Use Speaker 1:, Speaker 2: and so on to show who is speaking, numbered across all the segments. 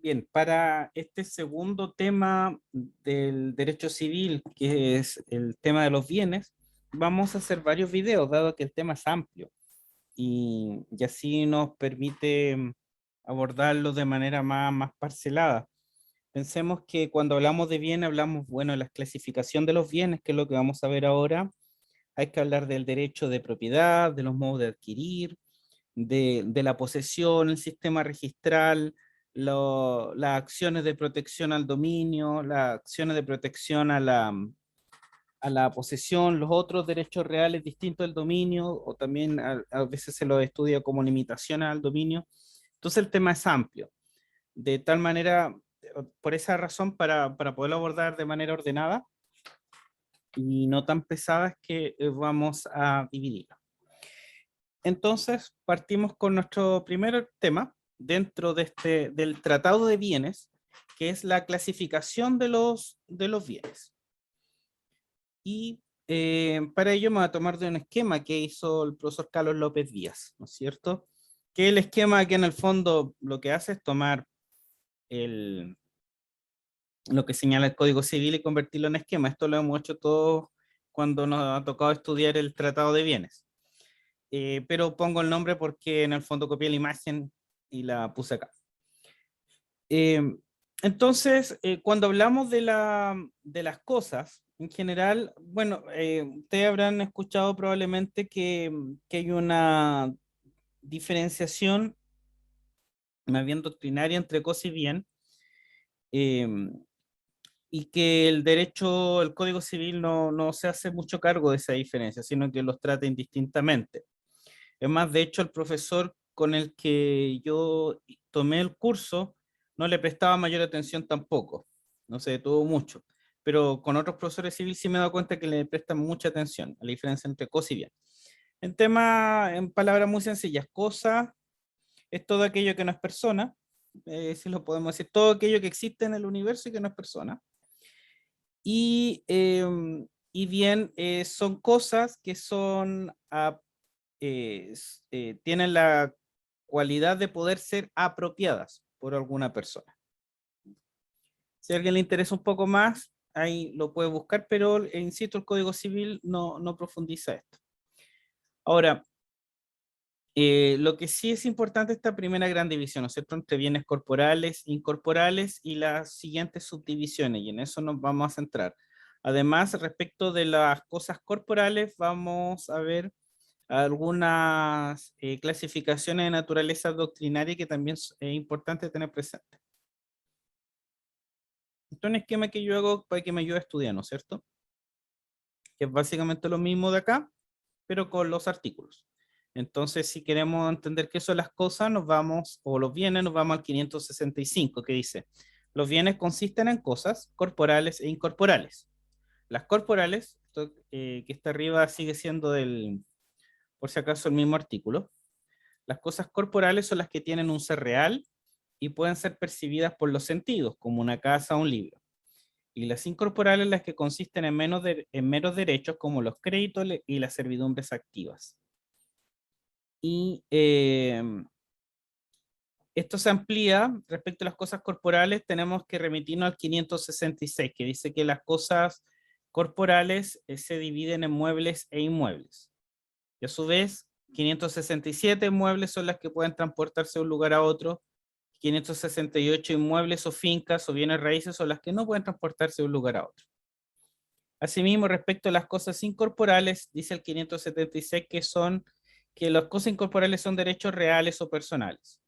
Speaker 1: Bien, para este segundo tema del derecho civil, que es el tema de los bienes, vamos a hacer varios videos, dado que el tema es amplio y así nos permite abordarlo de manera más parcelada. Pensemos que cuando hablamos de bienes, hablamos, bueno, de la clasificación de los bienes, que es lo que vamos a ver ahora. Hay que hablar del derecho de propiedad, de los modos de adquirir, de la posesión, el sistema registral, las acciones de protección al dominio, las acciones de protección a la posesión, los otros derechos reales distintos del dominio, o también a veces se lo estudia como limitación al dominio. Entonces el tema es amplio. De tal manera, por esa razón, para poderlo abordar de manera ordenada y no tan pesada, es que vamos a dividirlo. Entonces, partimos con nuestro primer tema dentro del tratado de bienes, que es la clasificación de los bienes. Y para ello me voy a tomar de un esquema que hizo el profesor Carlos López Díaz, ¿no es cierto? Que el esquema que en el fondo lo que hace es tomar lo que señala el Código Civil y convertirlo en esquema. Esto lo hemos hecho todos cuando nos ha tocado estudiar el tratado de bienes. Pero pongo el nombre porque en el fondo copié la imagen y la puse acá. Eh, entonces, cuando hablamos de las cosas, en general, bueno, ustedes habrán escuchado probablemente que hay una diferenciación, más bien doctrinaria, entre cosa y bien, eh, y que el derecho, el Código Civil no se hace mucho cargo de esa diferencia, sino que los trata indistintamente. Es más, de hecho, el profesor con el que yo tomé el curso no le prestaba mayor atención tampoco, no se detuvo mucho, pero con otros profesores civiles sí me he dado cuenta que le prestan mucha atención a la diferencia entre cosa y bien. En tema, en palabras muy sencillas, cosa es todo aquello que no es persona, si lo podemos decir, todo aquello que existe en el universo y que no es persona. Y, y bien, son cosas que son tienen la cualidad de poder ser apropiadas por alguna persona. Si a alguien le interesa un poco más, ahí lo puede buscar, pero insisto, el Código Civil no profundiza esto. Ahora, lo que sí es importante es esta primera gran división, ¿no es cierto?, entre bienes corporales, incorporales y las siguientes subdivisiones, y en eso nos vamos a centrar. Además, respecto de las cosas corporales, vamos a ver algunas clasificaciones de naturaleza doctrinaria que también es importante tener presente. Esto es un esquema que yo hago para que me ayude a estudiar, ¿no es cierto? Que es básicamente lo mismo de acá, pero con los artículos. Entonces, si queremos entender qué son las cosas, nos vamos, o los bienes, nos vamos al 565, que dice, los bienes consisten en cosas corporales e incorporales. Las corporales, esto, que está arriba sigue siendo por si acaso, el mismo artículo. Las cosas corporales son las que tienen un ser real y pueden ser percibidas por los sentidos, como una casa o un libro. Y las incorporales las que consisten en meros derechos, como los créditos y las servidumbres activas. Y esto se amplía respecto a las cosas corporales, tenemos que remitirnos al 566, que dice que las cosas corporales se dividen en muebles e inmuebles. Y a su vez, 567 muebles son las que pueden transportarse de un lugar a otro, 568 inmuebles o fincas o bienes raíces son las que no pueden transportarse de un lugar a otro. Asimismo, respecto a las cosas incorporales, dice el 576 que las cosas incorporales son derechos reales o personales.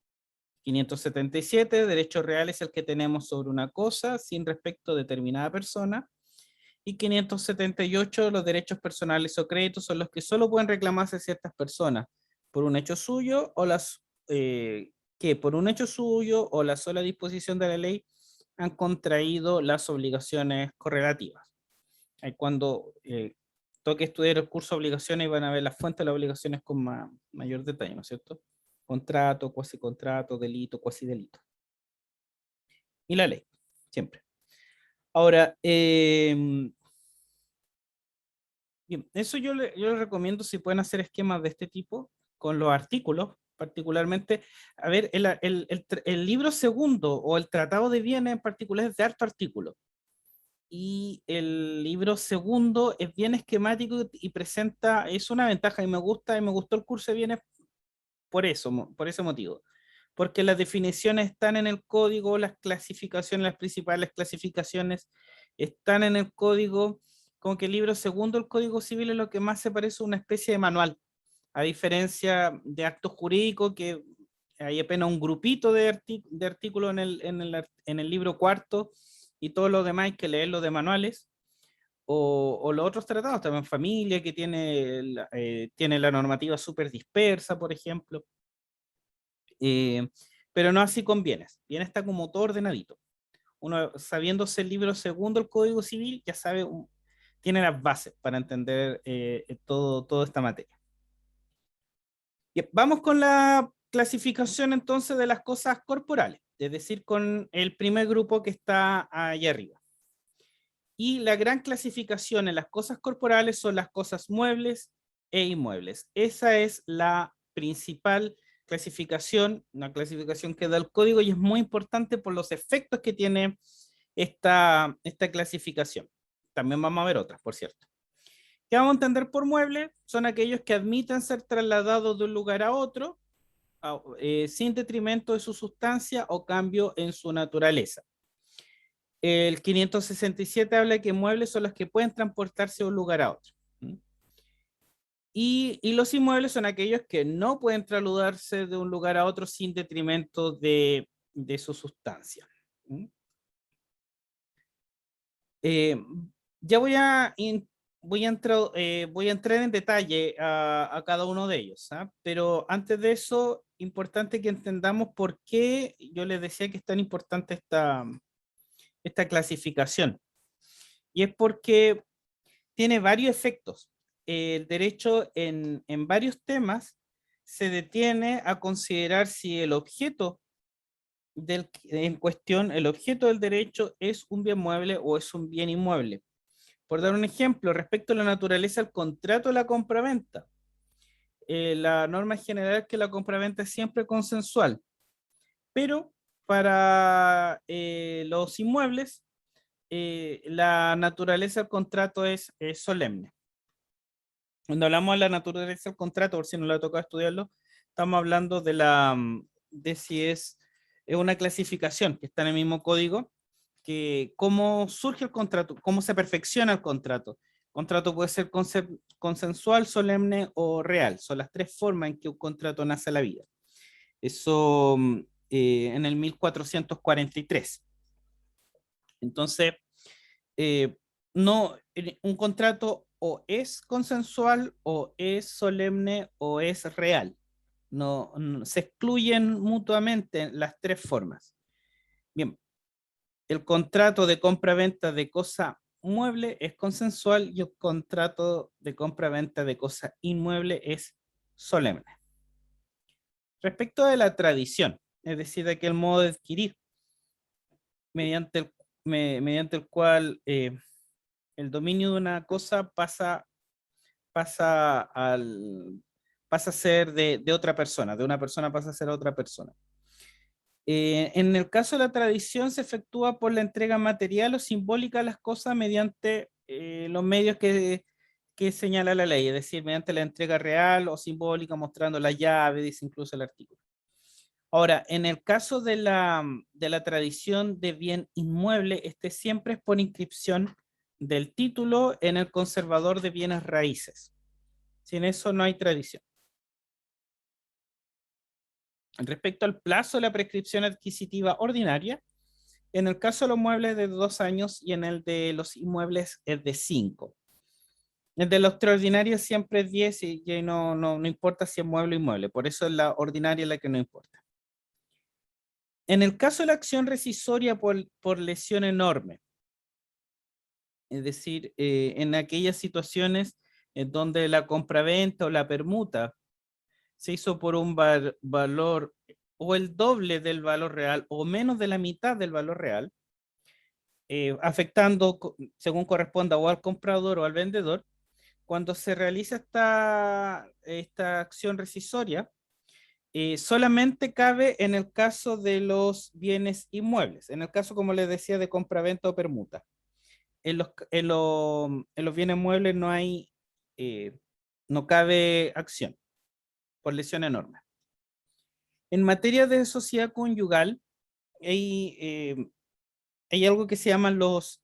Speaker 1: 577, derechos reales es el que tenemos sobre una cosa sin respecto a determinada persona. Y 578, los derechos personales o créditos son los que solo pueden reclamarse ciertas personas por un hecho suyo o que por un hecho suyo o la sola disposición de la ley han contraído las obligaciones correlativas. Cuando toque estudiar el curso de obligaciones van a ver las fuentes de las obligaciones con mayor detalle, ¿no es cierto? Contrato, cuasi contrato, delito, cuasi delito. Y la ley, siempre. Ahora, bien, eso yo les recomiendo si pueden hacer esquemas de este tipo con los artículos, particularmente, a ver, el libro segundo o el Tratado de Viena en particular es de harto artículo. Y el libro segundo es bien esquemático y presenta, es una ventaja y me gustó el curso de bienes por eso, por ese motivo. Porque las definiciones están en el código, las clasificaciones, las principales clasificaciones están en el código, como que el libro segundo, el Código Civil, es lo que más se parece a una especie de manual, a diferencia de actos jurídicos, que hay apenas un grupito de artículos en el libro cuarto, y todo lo demás hay que leerlo de manuales, o los otros tratados, también familia, que tiene la normativa súper dispersa, por ejemplo, eh, pero no así con bienes. Bienes está como todo ordenadito. Uno, sabiéndose el libro segundo del Código Civil, ya sabe, tiene las bases para entender toda esta materia. Bien, vamos con la clasificación entonces de las cosas corporales, es decir, con el primer grupo que está allá arriba. Y la gran clasificación en las cosas corporales son las cosas muebles e inmuebles. Esa es la principal clasificación, una clasificación que da el código y es muy importante por los efectos que tiene esta clasificación. También vamos a ver otras, por cierto. ¿Qué vamos a entender por mueble? Son aquellos que admiten ser trasladados de un lugar a otro sin detrimento de su sustancia o cambio en su naturaleza. El 567 habla que muebles son los que pueden transportarse de un lugar a otro. Y los inmuebles son aquellos que no pueden trasladarse de un lugar a otro sin detrimento de su sustancia. Ya voy a entrar en detalle a cada uno de ellos, ¿ah? Pero antes de eso, importante que entendamos por qué yo les decía que es tan importante esta clasificación. Y es porque tiene varios efectos. El derecho en varios temas se detiene a considerar si el objeto en cuestión, el objeto del derecho es un bien mueble o es un bien inmueble. Por dar un ejemplo, respecto a la naturaleza del contrato de la compraventa, la norma general es que la compraventa es siempre consensual, pero para los inmuebles, la naturaleza del contrato es solemne. Cuando hablamos de la naturaleza del contrato, por si no le ha tocado estudiarlo, estamos hablando de si es una clasificación que está en el mismo código, que cómo surge el contrato, cómo se perfecciona el contrato. El contrato puede ser consensual, solemne o real. Son las tres formas en que un contrato nace a la vida. Eso en el 1443. Entonces, no, un contrato o es consensual o es solemne o es real. No, se excluyen mutuamente las tres formas. Bien, el contrato de compra-venta de cosa mueble es consensual y el contrato de compra-venta de cosa inmueble es solemne. Respecto de la tradición, es decir, de aquel modo de adquirir mediante el cual el dominio de una cosa pasa, pasa a ser de otra persona, de una persona pasa a ser a otra persona. En el caso de la tradición se efectúa por la entrega material o simbólica de las cosas mediante los medios que señala la ley, es decir, mediante la entrega real o simbólica mostrando la llave, dice incluso el artículo. Ahora, en el caso de la tradición de bien inmueble, este siempre es por inscripción del título en el conservador de bienes raíces. Sin eso no hay tradición. Respecto al plazo de la prescripción adquisitiva ordinaria, en el caso de los muebles es de 2 años y en el de los inmuebles es de 5. El de los extraordinarios siempre es 10 y no importa si es mueble o inmueble, por eso es la ordinaria la que no importa. En el caso de la acción rescisoria por lesión enorme, es decir, en aquellas situaciones en donde la compraventa o la permuta se hizo por un valor o el doble del valor real o menos de la mitad del valor real, afectando según corresponda o al comprador o al vendedor, cuando se realiza esta acción rescisoria, solamente cabe en el caso de los bienes inmuebles, en el caso, como les decía, de compraventa o permuta. En los bienes muebles no hay, no cabe acción por lesión enorme. En materia de sociedad conyugal, hay, hay algo que se llaman los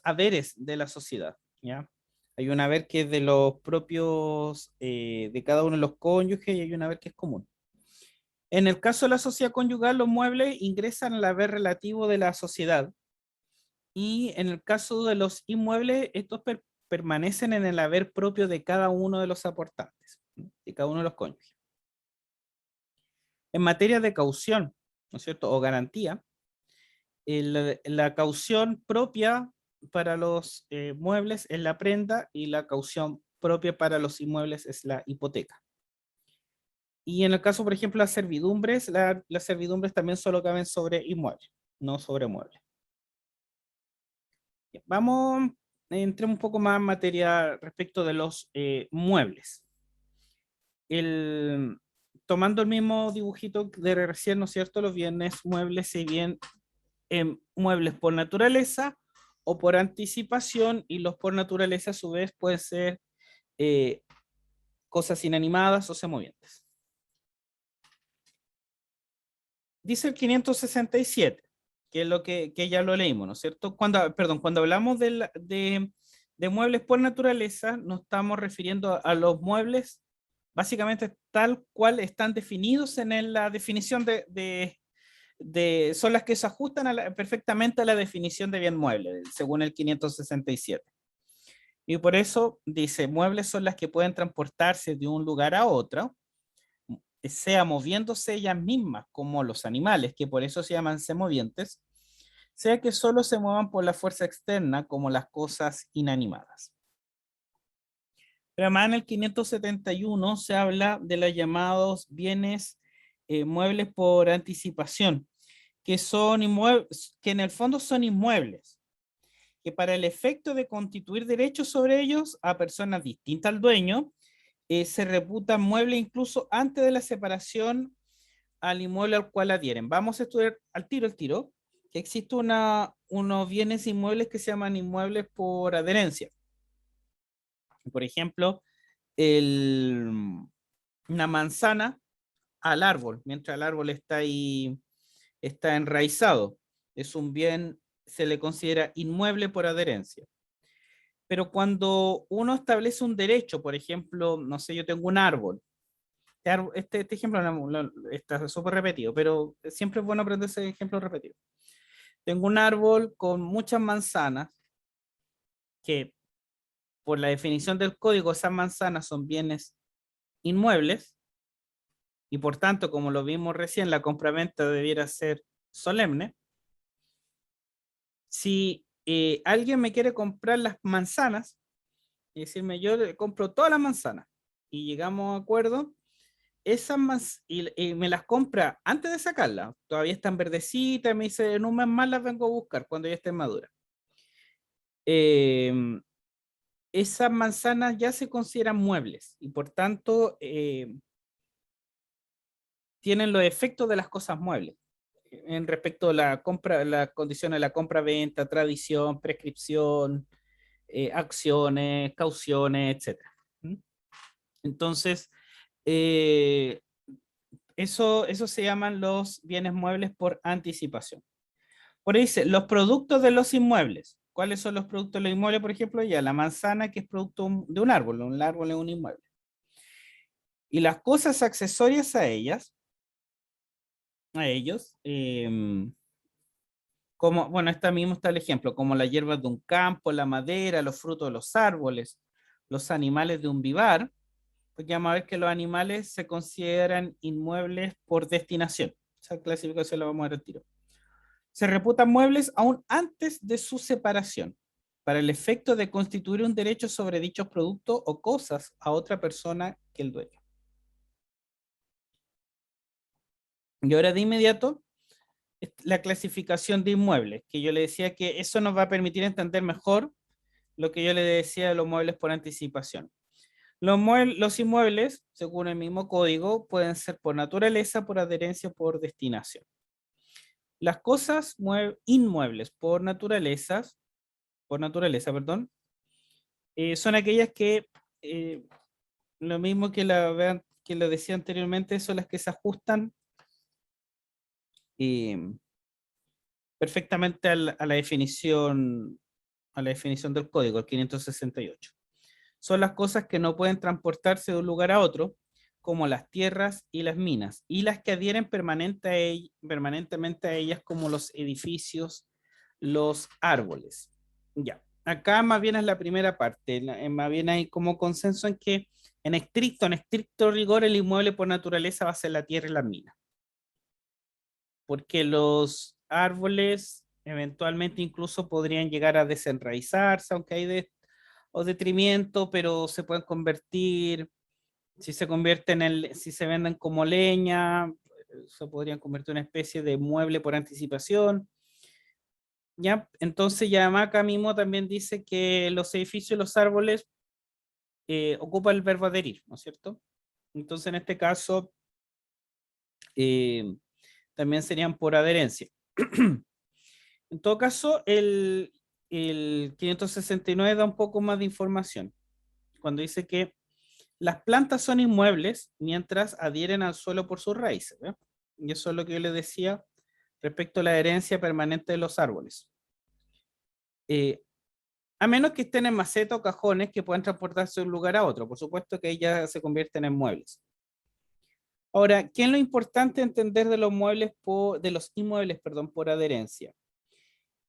Speaker 1: haberes de la sociedad, ¿ya? Hay un haber que es de los propios, de cada uno de los cónyuges, y hay un haber que es común. En el caso de la sociedad conyugal, los muebles ingresan al haber relativo de la sociedad, y en el caso de los inmuebles, estos permanecen en el haber propio de cada uno de los aportantes, de cada uno de los cónyuges. En materia de caución, ¿no es cierto?, o garantía, la caución propia para los muebles es la prenda, y la caución propia para los inmuebles es la hipoteca. Y en el caso, por ejemplo, las servidumbres, las servidumbres también solo caben sobre inmuebles, no sobre muebles. Vamos, entremos un poco más en materia respecto de los muebles. Tomando el mismo dibujito de recién, ¿no es cierto? Los bienes muebles se bien en muebles por naturaleza o por anticipación, y los por naturaleza a su vez pueden ser eh, cosas inanimadas o semovientes. Dice el 567, que es lo que ya lo leímos, ¿no es cierto? Cuando hablamos de muebles por naturaleza, nos estamos refiriendo a los muebles básicamente tal cual están definidos en la definición son las que se ajustan perfectamente a la definición de bien mueble, según el 567. Y por eso dice, muebles son las que pueden transportarse de un lugar a otro, sea moviéndose ellas mismas, como los animales, que por eso se llaman semovientes, sea que solo se muevan por la fuerza externa, como las cosas inanimadas. Pero además en el 571 se habla de los llamados bienes muebles por anticipación, que son inmuebles, que en el fondo son inmuebles, que para el efecto de constituir derechos sobre ellos a personas distintas al dueño, se reputan muebles incluso antes de la separación al inmueble al cual adhieren. Vamos a estudiar al tiro, que existe unos bienes inmuebles que se llaman inmuebles por adherencia. Por ejemplo, una manzana al árbol, mientras el árbol está ahí, está enraizado. Es un bien, se le considera inmueble por adherencia. Pero cuando uno establece un derecho, por ejemplo, no sé, yo tengo un árbol. Este ejemplo está súper repetido, pero siempre es bueno aprender ese ejemplo repetido. Tengo un árbol con muchas manzanas, que por la definición del código, esas manzanas son bienes inmuebles, y por tanto, como lo vimos recién, la compraventa debiera ser solemne. Si alguien me quiere comprar las manzanas y decirme, yo le compro todas las manzanas, y llegamos a acuerdo, y me las compra antes de sacarlas, todavía están verdecitas, me dice, en un mes más las vengo a buscar cuando ya estén maduras. Esas manzanas ya se consideran muebles, y por tanto tienen los efectos de las cosas muebles en respecto a la compra, las condiciones de la compra-venta, tradición, prescripción, acciones, cauciones, etcétera. Entonces, eh, eso se llaman los bienes muebles por anticipación. Por ahí dice, los productos de los inmuebles. ¿Cuáles son los productos de los inmuebles? Por ejemplo, ya la manzana, que es producto de un árbol es un inmueble. Y las cosas accesorias a ellas, a ellos, como, bueno, esta mismo está el ejemplo, como las hierbas de un campo, la madera, los frutos de los árboles, los animales de un vivar, porque vamos a ver que los animales se consideran inmuebles por destinación. Esa clasificación la vamos a ver al tiro. Se reputan muebles aún antes de su separación, para el efecto de constituir un derecho sobre dichos productos o cosas a otra persona que el dueño. Y ahora de inmediato, la clasificación de inmuebles, que yo le decía que eso nos va a permitir entender mejor lo que yo le decía de los muebles por anticipación. Los inmuebles, según el mismo código, pueden ser por naturaleza, por adherencia o por destinación. Las cosas inmuebles por naturaleza, perdón, son aquellas que, lo mismo que lo decía anteriormente, son las que se ajustan eh, perfectamente a la definición del código, el 568. Son las cosas que no pueden transportarse de un lugar a otro, como las tierras y las minas, y las que adhieren permanentemente a ellas, como los edificios, los árboles. Ya, acá más bien es la primera parte, más bien hay como consenso en que en estricto rigor, el inmueble por naturaleza va a ser la tierra y las minas, porque los árboles eventualmente incluso podrían llegar a desenraizarse, aunque hay o detrimento, pero se pueden convertir, si se venden como leña, se podrían convertir en una especie de mueble por anticipación. ¿Ya? Entonces, ya acá mismo también dice que los edificios y los árboles ocupa el verbo adherir, ¿no es cierto? Entonces, en este caso, eh, también serían por adherencia. En todo caso, el 569 da un poco más de información, cuando dice que las plantas son inmuebles mientras adhieren al suelo por sus raíces, ¿ve? Y eso es lo que yo les decía respecto a la adherencia permanente de los árboles. Eh, a menos que estén en maceta o cajones que puedan transportarse de un lugar a otro. Por supuesto que ellas se convierten en muebles. Ahora, ¿qué es lo importante entender de los de los inmuebles, perdón, por adherencia?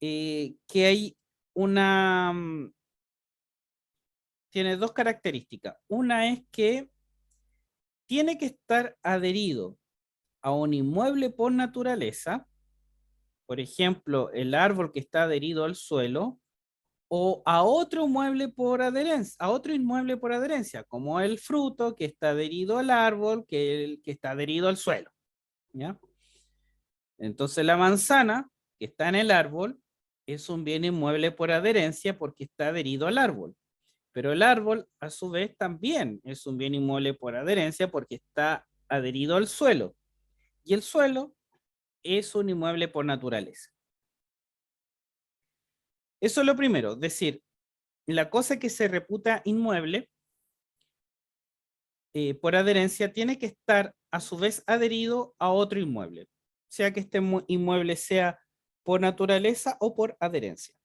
Speaker 1: Que hay una, tiene dos características. Una es que tiene que estar adherido a un inmueble por naturaleza, por ejemplo, el árbol que está adherido al suelo, o a otro mueble por adherencia, a otro inmueble por adherencia, como el fruto que está adherido al árbol, que está adherido al suelo, ¿ya? Entonces la manzana que está en el árbol es un bien inmueble por adherencia porque está adherido al árbol, pero el árbol a su vez también es un bien inmueble por adherencia porque está adherido al suelo, y el suelo es un inmueble por naturaleza. Eso es lo primero, es decir, la cosa que se reputa inmueble por adherencia tiene que estar a su vez adherido a otro inmueble, sea que este inmueble sea por naturaleza o por adherencia.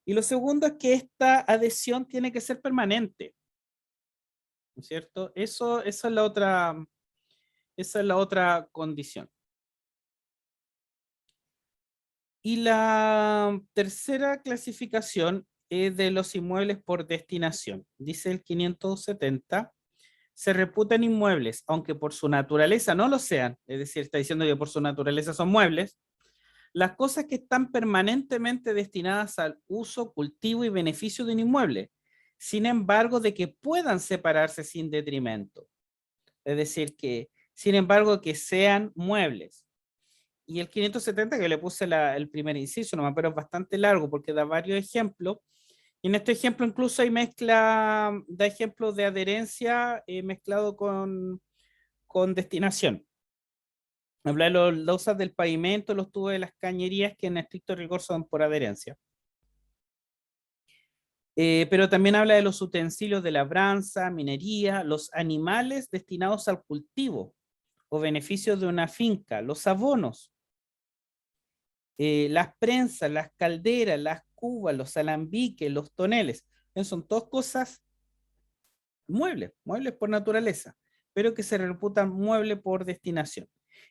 Speaker 1: Y lo segundo es que esta adhesión tiene que ser permanente, ¿no es cierto? Esa es la otra condición. Y la tercera clasificación es de los inmuebles por destinación. Dice el 570, se reputan inmuebles, aunque por su naturaleza no lo sean, es decir, está diciendo que por su naturaleza son muebles, las cosas que están permanentemente destinadas al uso, cultivo y beneficio de un inmueble, sin embargo, de que puedan separarse sin detrimento. Es decir, que, sin embargo, que sean muebles. Y el 570, que le puse el primer inciso nomás, pero es bastante largo porque da varios ejemplos. Y en este ejemplo incluso hay da ejemplos de adherencia mezclado con destinación. Habla de los losas del pavimento, los tubos de las cañerías, que en estricto rigor son por adherencia. Pero también habla de los utensilios de labranza, minería, los animales destinados al cultivo o beneficios de una finca, los abonos, las prensas, las calderas, las cubas, los alambiques, los toneles. Son todas cosas muebles por naturaleza, pero que se reputan muebles por destinación.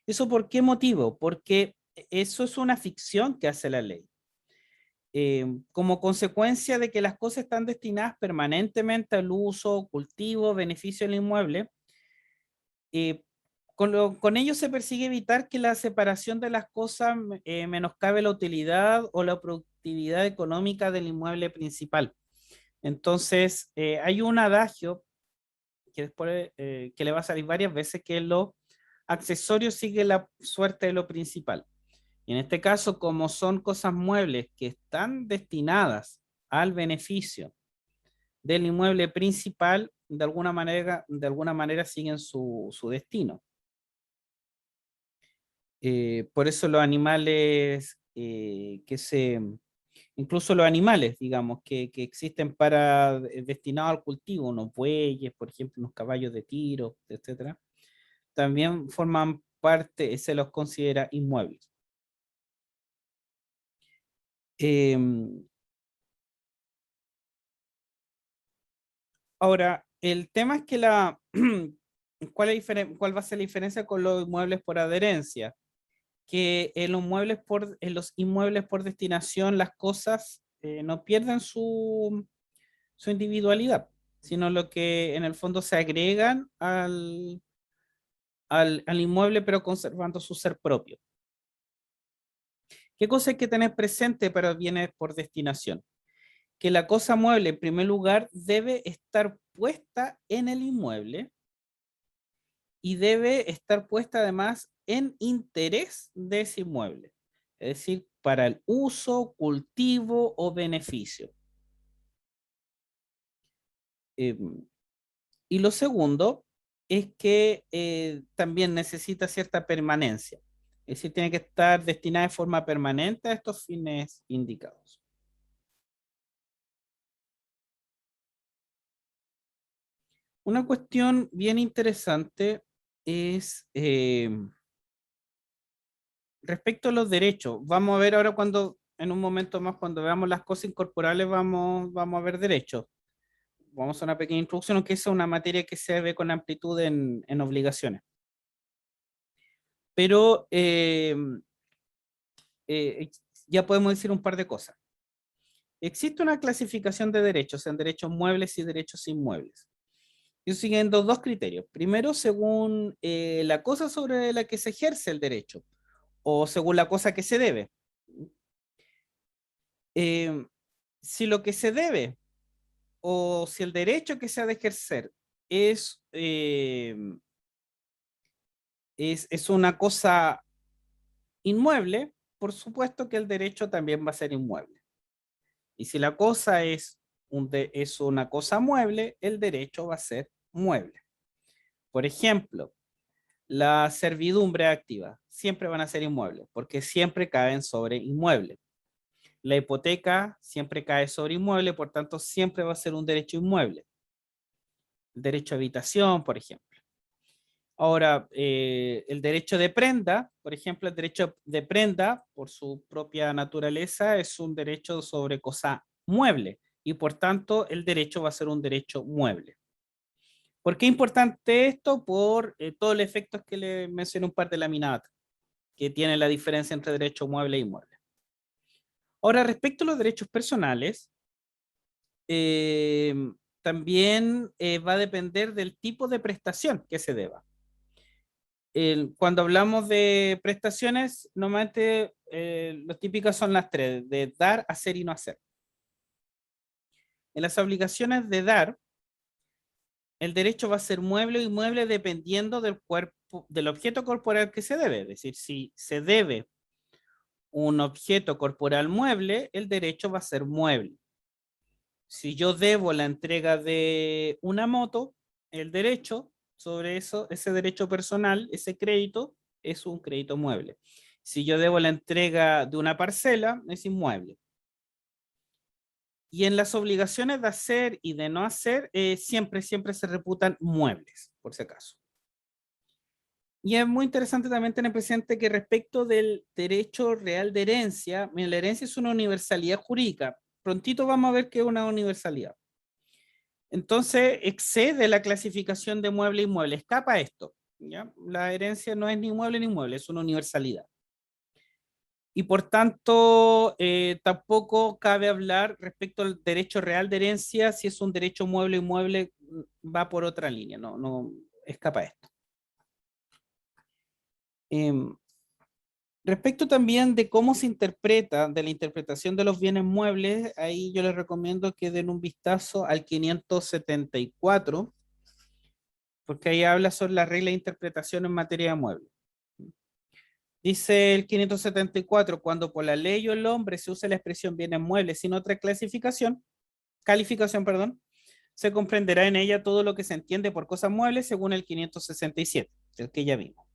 Speaker 1: ¿Eso por qué motivo? Porque eso es una ficción que hace la ley. Como consecuencia de que las cosas están destinadas permanentemente al uso, cultivo, beneficio del inmueble, eh, con ello se persigue evitar que la separación de las cosas menoscabe la utilidad o la productividad económica del inmueble principal. Entonces, hay un adagio que después que le va a salir varias veces, que lo accesorio sigue la suerte de lo principal. Y en este caso, como son cosas muebles que están destinadas al beneficio del inmueble principal, de alguna manera siguen su destino. Por eso los animales incluso los animales, digamos, que existen destinados al cultivo, unos bueyes, por ejemplo, unos caballos de tiro, etcétera, también forman parte, se los considera inmuebles. Ahora, el tema es que ¿cuál va a ser la diferencia con los inmuebles por adherencia? Que en los inmuebles por destinación las cosas no pierden su individualidad, sino lo que en el fondo se agregan al inmueble, pero conservando su ser propio. ¿Qué cosa hay que tener presente para bienes por destinación? Que la cosa mueble, en primer lugar, debe estar puesta en el inmueble y debe estar puesta además en interés de ese inmueble, es decir, para el uso, cultivo o beneficio. Y lo segundo es que también necesita cierta permanencia, es decir, tiene que estar destinada de forma permanente a estos fines indicados. Una cuestión bien interesante es respecto a los derechos. Vamos a ver ahora en un momento más, cuando veamos las cosas incorporales, vamos a ver derechos. Vamos a una pequeña introducción, aunque esa es una materia que se ve con amplitud en obligaciones. Pero ya podemos decir un par de cosas. Existe una clasificación de derechos en derechos muebles y derechos inmuebles. Y siguiendo dos criterios. Primero, según la cosa sobre la que se ejerce el derecho o según la cosa que se debe. Si lo que se debe o si el derecho que se ha de ejercer es, es una cosa inmueble, por supuesto que el derecho también va a ser inmueble. Y si la cosa es una cosa mueble, el derecho va a ser mueble. Por ejemplo, la servidumbre activa siempre van a ser inmuebles, porque siempre caen sobre inmuebles. La hipoteca siempre cae sobre inmueble, por tanto siempre va a ser un derecho inmueble. El derecho a habitación, por ejemplo. Ahora, el derecho de prenda, por ejemplo, el derecho de prenda, por su propia naturaleza, es un derecho sobre cosa mueble y por tanto el derecho va a ser un derecho mueble. ¿Por qué es importante esto? Por todos los efectos que le mencioné un par de laminadas, que tiene la diferencia entre derecho mueble e inmueble. Ahora, respecto a los derechos personales, también va a depender del tipo de prestación que se deba. Cuando hablamos de prestaciones, normalmente las típicas son las tres, de dar, hacer y no hacer. En las obligaciones de dar, el derecho va a ser mueble o inmueble dependiendo del cuerpo, del objeto corporal que se debe. Es decir, si se debe un objeto corporal mueble, el derecho va a ser mueble. Si yo debo la entrega de una moto, el derecho sobre eso, ese derecho personal, ese crédito, es un crédito mueble. Si yo debo la entrega de una parcela, es inmueble. Y en las obligaciones de hacer y de no hacer, siempre se reputan muebles, por si acaso. Y es muy interesante también tener presente que respecto del derecho real de herencia, la herencia es una universalidad jurídica. Prontito vamos a ver qué es una universalidad. Entonces excede la clasificación de mueble e inmueble, escapa a esto. ¿Ya? La herencia no es ni mueble ni inmueble, es una universalidad. Y por tanto, tampoco cabe hablar respecto al derecho real de herencia, si es un derecho mueble o inmueble, va por otra línea, no escapa a esto. Respecto también de cómo se interpreta, de la interpretación de los bienes muebles, ahí yo les recomiendo que den un vistazo al 574, porque ahí habla sobre la regla de interpretación en materia de muebles. Dice el 574, cuando por la ley o el hombre se usa la expresión bienes muebles sin otra calificación, perdón, se comprenderá en ella todo lo que se entiende por cosas muebles según el 567, el que ya vimos.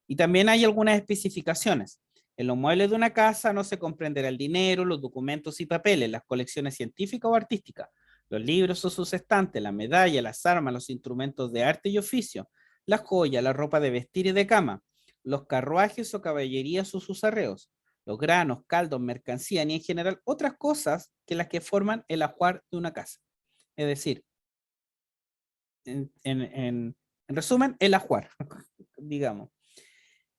Speaker 1: Y también hay algunas especificaciones. En los muebles de una casa no se comprenderá el dinero, los documentos y papeles, las colecciones científicas o artísticas, los libros o sus estantes, la medalla, las armas, los instrumentos de arte y oficio, las joyas, la ropa de vestir y de cama, los carruajes o caballerías o sus arreos, los granos, caldos, mercancía, ni en general otras cosas que las que forman el ajuar de una casa. Es decir, en resumen, el ajuar, digamos.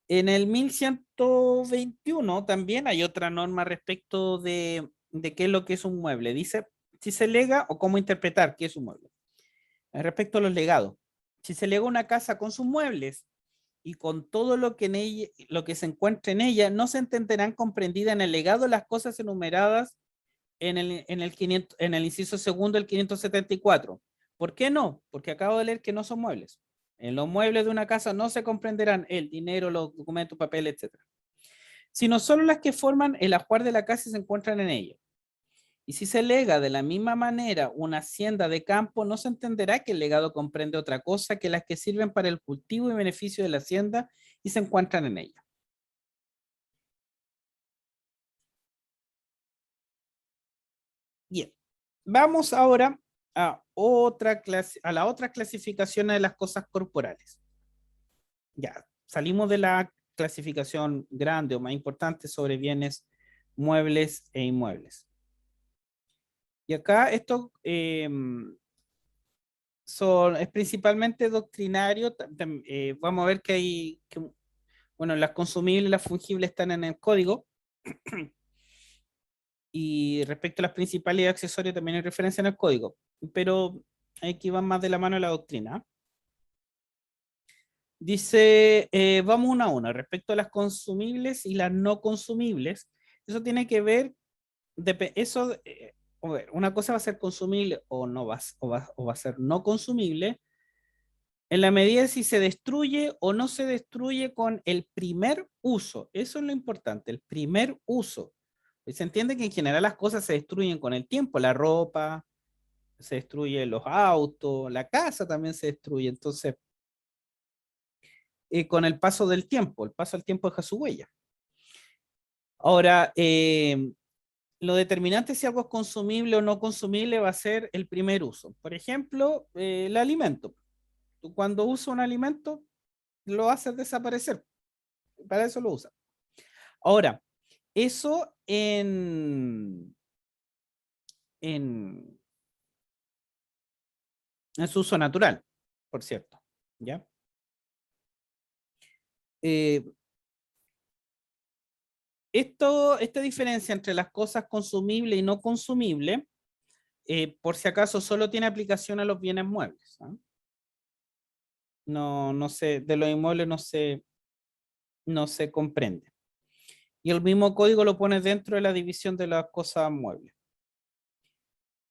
Speaker 1: En el 1121 también hay otra norma respecto de qué es lo que es un mueble. Dice si se lega o cómo interpretar qué es un mueble. Respecto a los legados. Si se lega una casa con sus muebles y con todo lo que, en ella, lo que se encuentra en ella, no se entenderán comprendidas en el legado las cosas enumeradas en el inciso segundo del 574. ¿Por qué no? Porque acabo de leer que no son muebles. En los muebles de una casa no se comprenderán el dinero, los documentos, papel, etc. Sino solo las que forman el ajuar de la casa y se encuentran en ella. Y si se lega de la misma manera una hacienda de campo, no se entenderá que el legado comprende otra cosa que las que sirven para el cultivo y beneficio de la hacienda y se encuentran en ella. Bien, vamos ahora a la otra clasificación de las cosas corporales. Ya, salimos de la clasificación grande o más importante sobre bienes muebles e inmuebles. Y acá esto es principalmente doctrinario. Vamos a ver que hay, bueno, las consumibles y las fungibles están en el código. Y respecto a las principales y accesorios también hay referencia en el código. Pero aquí van más de la mano de la doctrina. Dice, vamos una a una, respecto a las consumibles y las no consumibles, eso tiene que ver, eso, a ver, una cosa va a ser consumible o no o va a ser no consumible, en la medida de si se destruye o no se destruye con el primer uso. Eso es lo importante, el primer uso. Se entiende que en general las cosas se destruyen con el tiempo, la ropa, se destruyen los autos, la casa también se destruye, entonces con el paso del tiempo. El paso del tiempo deja su huella. Ahora, lo determinante si algo es consumible o no consumible va a ser el primer uso. Por ejemplo, el alimento. Tú cuando usas un alimento, lo haces desaparecer. Para eso lo usas. Ahora, eso en su uso natural, por cierto. ¿Ya? Eh, esta diferencia entre las cosas consumibles y no consumibles, por si acaso, solo tiene aplicación a los bienes muebles. ¿Ah? No sé, de los inmuebles no se comprende. Y el mismo código lo pone dentro de la división de las cosas muebles.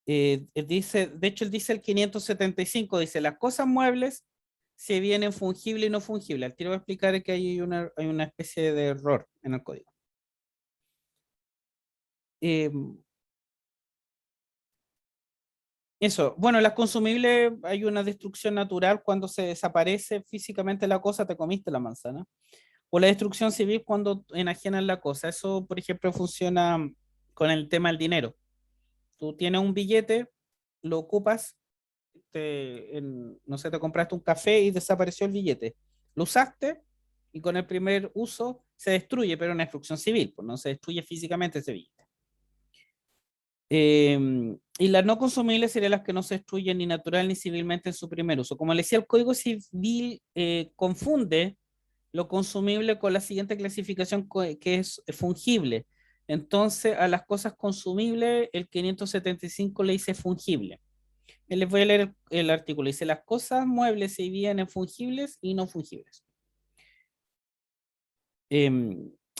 Speaker 1: Dice, de hecho, él dice el 575, dice, las cosas muebles se vienen fungibles y no fungibles. Al tiro voy a explicar que hay una especie de error en el código. Eh, Eso, bueno, las consumibles hay una destrucción natural cuando se desaparece físicamente la cosa, te comiste la manzana. O la destrucción civil cuando enajenan la cosa. Eso, por ejemplo, funciona con el tema del dinero. Tú tienes un billete, lo ocupas, no sé, te compraste un café y desapareció el billete. Lo usaste y con el primer uso se destruye, pero en destrucción civil, pues no se destruye físicamente ese billete. Y las no consumibles serían las que no se destruyen ni natural ni civilmente en su primer uso. Como le decía, el Código Civil confunde lo consumible con la siguiente clasificación que es fungible. Entonces, a las cosas consumibles, el 575 le dice fungible. Les voy a leer el artículo. Dice, las cosas muebles se dividen en fungibles y no fungibles.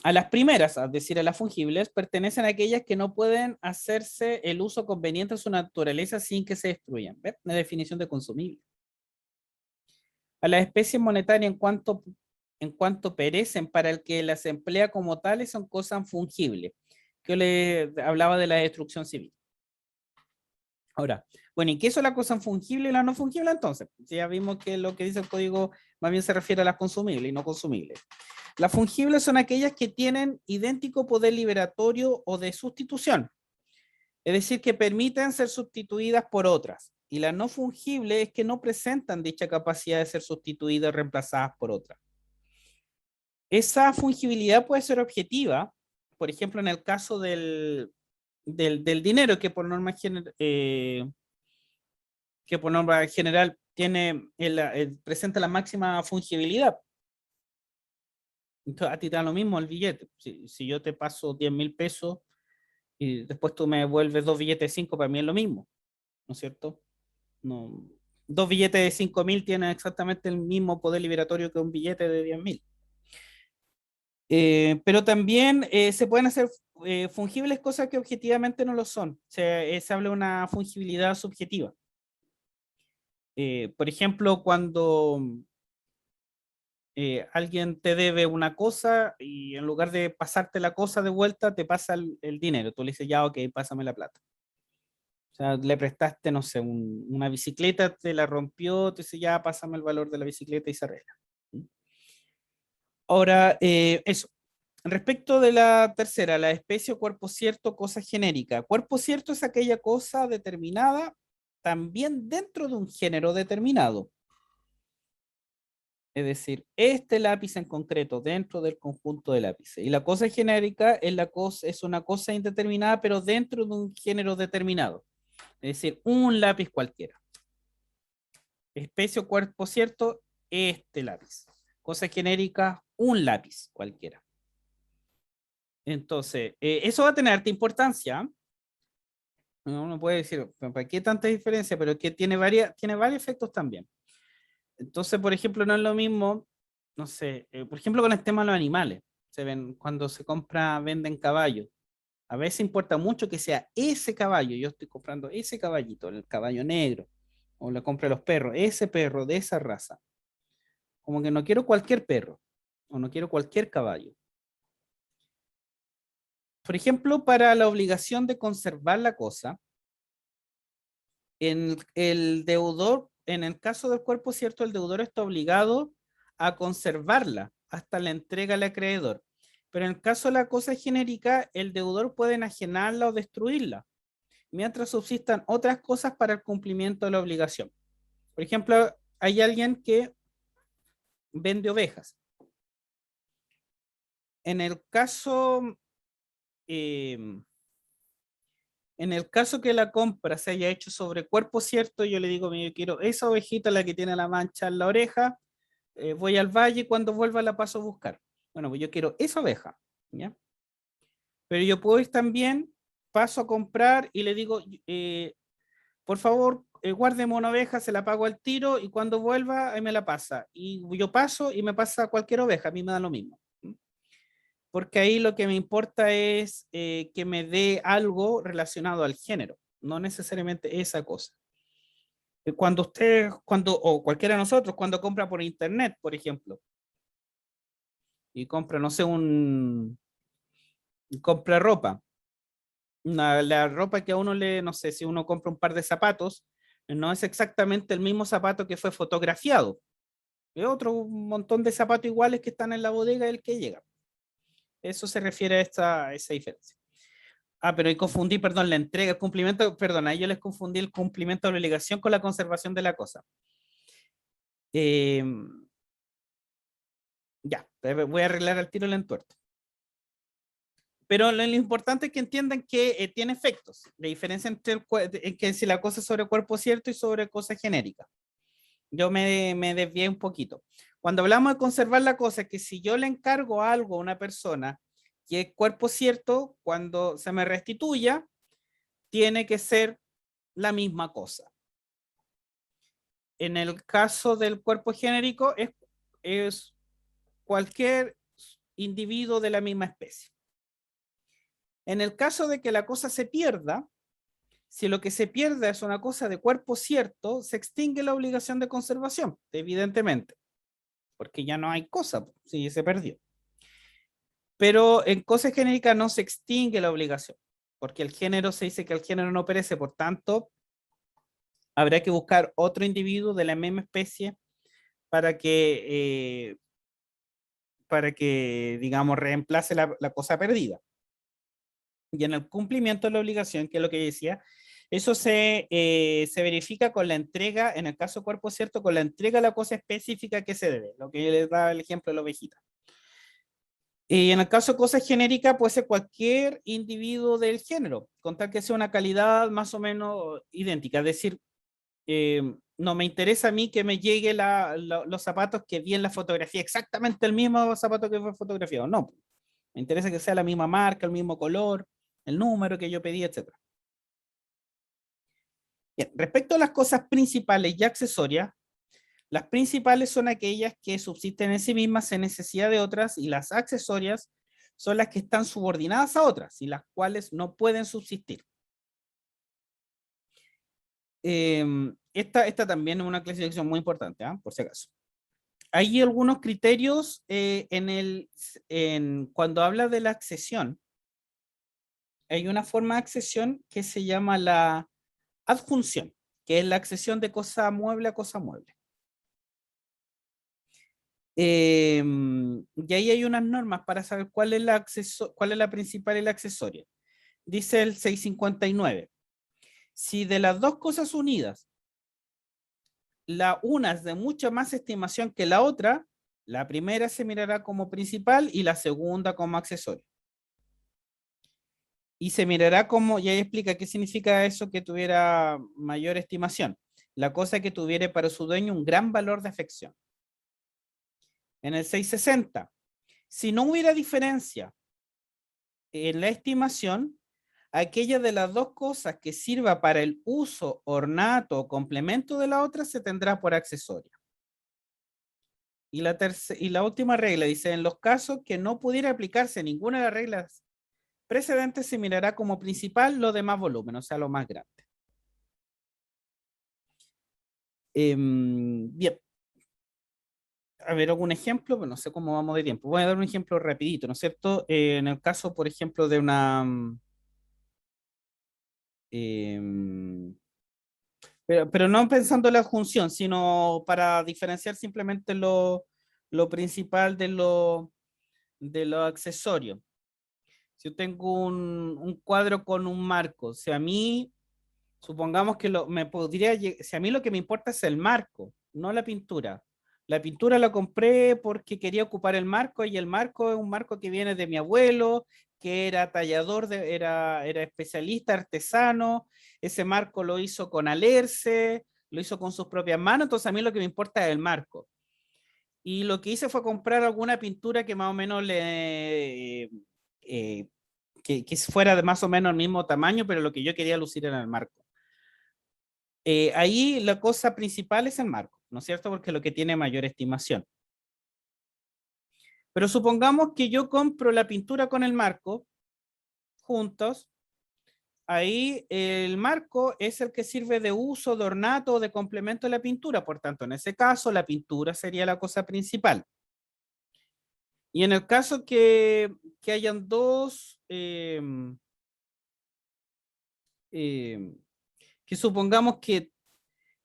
Speaker 1: A las primeras, es decir, a las fungibles, pertenecen a aquellas que no pueden hacerse el uso conveniente de su naturaleza sin que se destruyan. ¿Ves? La definición de consumible. A las especies monetarias en cuanto perecen para el que las emplea como tales son cosas fungibles. Que le hablaba de la destrucción civil. Ahora, Bueno, ¿y qué son las cosas fungibles y las no fungibles entonces? Ya vimos que lo que dice el código más bien se refiere a las consumibles y no consumibles. Las fungibles son aquellas que tienen idéntico poder liberatorio o de sustitución, es decir, que permiten ser sustituidas por otras. Y las no fungibles es que no presentan dicha capacidad de ser sustituidas o reemplazadas por otras. Esa fungibilidad puede ser objetiva, por ejemplo, en el caso del dinero, que por norma general tiene presenta la máxima fungibilidad. Entonces, a ti te da lo mismo el billete. Si yo te paso 10.000 pesos y después tú me devuelves dos billetes de 5, para mí es lo mismo, ¿no es cierto? No, dos billetes de 5.000 tienen exactamente el mismo poder liberatorio que un billete de 10.000. Pero también se pueden hacer fungibles cosas que objetivamente no lo son. Se habla de una fungibilidad subjetiva. Por ejemplo, cuando alguien te debe una cosa y en lugar de pasarte la cosa de vuelta, te pasa el dinero. Tú le dices, ya, ok, pásame la plata. O sea, le prestaste, no sé, una bicicleta, te la rompió, te dice, ya, pásame el valor de la bicicleta y se arregla. Ahora, eso. Respecto de la tercera, la especie o cuerpo cierto, cosa genérica. Cuerpo cierto es aquella cosa determinada también dentro de un género determinado. Es decir, este lápiz en concreto dentro del conjunto de lápices. Y la cosa genérica es una cosa indeterminada, pero dentro de un género determinado. Es decir, un lápiz cualquiera. Especie o cuerpo cierto, este lápiz. Cosa genérica, un lápiz cualquiera. Entonces, eso va a tener harta importancia. Uno puede decir, ¿para qué tanta diferencia? Pero que tiene varios efectos también. Entonces, por ejemplo, no es lo mismo, no sé, por ejemplo, con el tema de los animales. Cuando se compra, venden caballos. A veces importa mucho que sea ese caballo. Yo estoy comprando ese caballito, el caballo negro. O le compro a los perros, ese perro de esa raza. Como que no quiero cualquier perro. O no quiero cualquier caballo. Por ejemplo, para la obligación de conservar la cosa, el deudor, en el caso del cuerpo cierto, el deudor está obligado a conservarla hasta la entrega al acreedor. Pero en el caso de la cosa genérica, el deudor puede enajenarla o destruirla, mientras subsistan otras cosas para el cumplimiento de la obligación. Por ejemplo, hay alguien que vende ovejas. En el caso, eh, en el caso que la compra se haya hecho sobre cuerpo cierto, yo le digo, yo quiero esa ovejita, la que tiene la mancha en la oreja, voy al valle y cuando vuelva la paso a buscar. Bueno, pues yo quiero esa oveja, ¿ya? Pero yo puedo ir también, paso a comprar y le digo, por favor, guárdeme una oveja, se la pago al tiro y cuando vuelva, ahí me la pasa. Y yo paso y me pasa cualquier oveja, a mí me da lo mismo. Porque ahí lo que me importa es que me dé algo relacionado al género, no necesariamente esa cosa. O cualquiera de nosotros, cuando compra por internet, por ejemplo, y compra, no sé, compra ropa. La ropa que a uno le, no sé, si uno compra un par de zapatos, no es exactamente el mismo zapato que fue fotografiado. Es otro montón de zapatos iguales que están en la bodega el que llega. Eso se refiere a esa diferencia. Ah, pero ahí confundí, perdón, la entrega, el cumplimiento, perdón, ahí yo les confundí el cumplimiento de la obligación con la conservación de la cosa. Eh, ya, voy a arreglar al tiro el entuerto. Pero lo importante es que entiendan que tiene efectos. La diferencia entre que si la cosa es sobre cuerpo cierto y sobre cosa genérica. Yo me desvié un poquito. Cuando hablamos de conservar la cosa, es que si yo le encargo algo a una persona que es cuerpo cierto, cuando se me restituya, tiene que ser la misma cosa. En el caso del cuerpo genérico, es cualquier individuo de la misma especie. En el caso de que la cosa se pierda, si lo que se pierde es una cosa de cuerpo cierto, se extingue la obligación de conservación, evidentemente, porque ya no hay cosa, si se perdió. Pero en cosas genéricas no se extingue la obligación, porque el género se dice que el género no perece, por tanto, habrá que buscar otro individuo de la misma especie para digamos, reemplace la cosa perdida. Y en el cumplimiento de la obligación, que es lo que decía, eso se verifica con la entrega, en el caso cuerpo cierto, con la entrega de la cosa específica que se debe, lo que yo les daba el ejemplo de la ovejita. Y en el caso de cosas genéricas, puede ser cualquier individuo del género, con tal que sea una calidad más o menos idéntica. Es decir, no me interesa a mí que me llegue los zapatos que vi en la fotografía, exactamente el mismo zapato que fue fotografiado. No, me interesa que sea la misma marca, el mismo color, el número que yo pedí, etc. Bien, respecto a las cosas principales y accesorias, las principales son aquellas que subsisten en sí mismas sin necesidad de otras, y las accesorias son las que están subordinadas a otras y las cuales no pueden subsistir. Esta también es una clasificación muy importante, por si acaso. Hay algunos criterios cuando habla de la accesión. Hay una forma de accesión que se llama la adjunción, que es la accesión de cosa mueble a cosa mueble. Y ahí hay unas normas para saber cuál es la principal y la accesoria. Dice el 659. Si de las dos cosas unidas, la una es de mucha más estimación que la otra, la primera se mirará como principal y la segunda como accesoria. Y se mirará como, y ahí explica qué significa eso, que tuviera mayor estimación. La cosa que tuviera para su dueño un gran valor de afección. En el 660, si no hubiera diferencia en la estimación, aquella de las dos cosas que sirva para el uso, ornato o complemento de la otra se tendrá por accesoria. Y la última regla dice, en los casos que no pudiera aplicarse ninguna de las reglas precedentes, se mirará como principal lo de más volumen, o sea, lo más grande. Bien. A ver, algún ejemplo, pero no sé cómo vamos de tiempo. Voy a dar un ejemplo rapidito, ¿no es cierto? En el caso, por ejemplo, de una... pero no pensando en la función, sino para diferenciar simplemente lo principal de lo accesorio. Si yo tengo un cuadro con un marco, si a mí, supongamos que si a mí lo que me importa es el marco, no la pintura. La pintura la compré porque quería ocupar el marco, y el marco es un marco que viene de mi abuelo, que era tallador, era especialista, artesano. Ese marco lo hizo con alerce, lo hizo con sus propias manos, entonces a mí lo que me importa es el marco. Y lo que hice fue comprar alguna pintura que más o menos que fuera de más o menos el mismo tamaño, pero lo que yo quería lucir era el marco. Ahí la cosa principal es el marco, ¿no es cierto? Porque es lo que tiene mayor estimación. Pero supongamos que yo compro la pintura con el marco juntos. Ahí el marco es el que sirve de uso, de ornato o de complemento de la pintura. Por tanto, en ese caso, la pintura sería la cosa principal. Y en el caso que hayan dos, que supongamos que